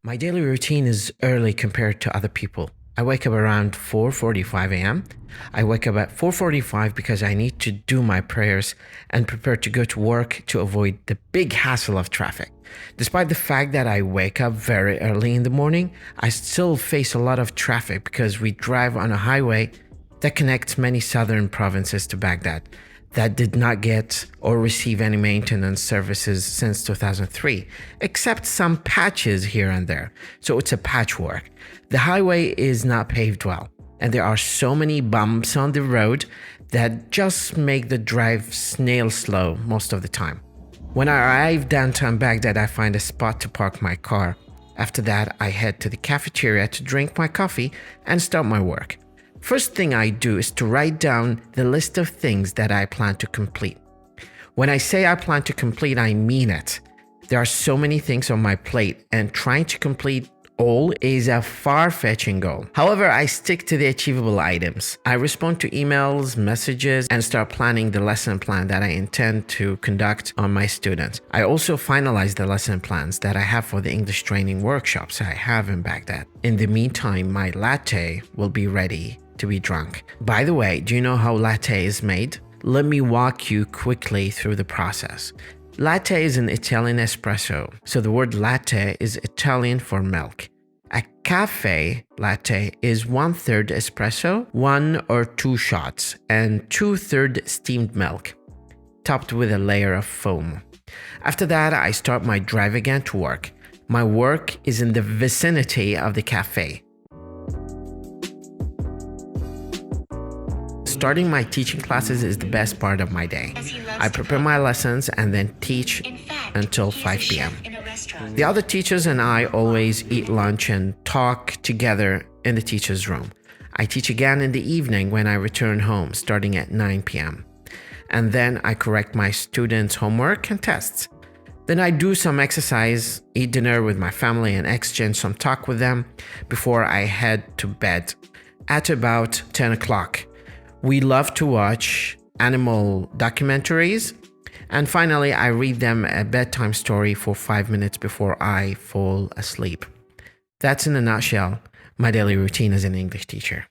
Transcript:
My daily routine is early compared to other people. I wake up around 4:45 a.m. I wake up at 4:45 because I need to do my prayers and prepare to go to work to avoid the big hassle of traffic. Despite the fact that I wake up very early in the morning, I still face a lot of traffic because we drive on a highway that connects many southern provinces to Baghdad that did not get or receive any maintenance services since 2003, except some patches here and there. So it's a patchwork. The highway is not paved well, and there are so many bumps on the road that just make the drive snail slow most of the time. When I arrive downtown Baghdad, I find a spot to park my car. After that, I head to the cafeteria to drink my coffee and start my work. First thing I do is to write down the list of things that I plan to complete. When I say I plan to complete, I mean it. There are so many things on my plate, and trying to complete all is a far-fetching goal. However, I stick to the achievable items. I respond to emails, messages, and start planning the lesson plan that I intend to conduct on my students. I also finalize the lesson plans that I have for the English training workshops I have in Baghdad. In the meantime, my latte will be ready to be drunk. By the way, do you know how latte is made? Let me walk you quickly through the process. Latte is an Italian espresso, so the word latte is Italian for milk. A cafe latte is 1/3 espresso, 1 or 2 shots, and 2/3 steamed milk, topped with a layer of foam. After that, I start my drive again to work. My work is in the vicinity of the cafe. Starting my teaching classes is the best part of my day. I prepare my lessons and then teach until 5 p.m. The other teachers and I always eat lunch and talk together in the teacher's room. I teach again in the evening when I return home, starting at 9 p.m. And then I correct my students' homework and tests. Then I do some exercise, eat dinner with my family, and exchange some talk with them before I head to bed at about 10 o'clock. We love to watch animal documentaries, and finally I read them a bedtime story for 5 minutes before I fall asleep. That's in a nutshell my daily routine as an English teacher.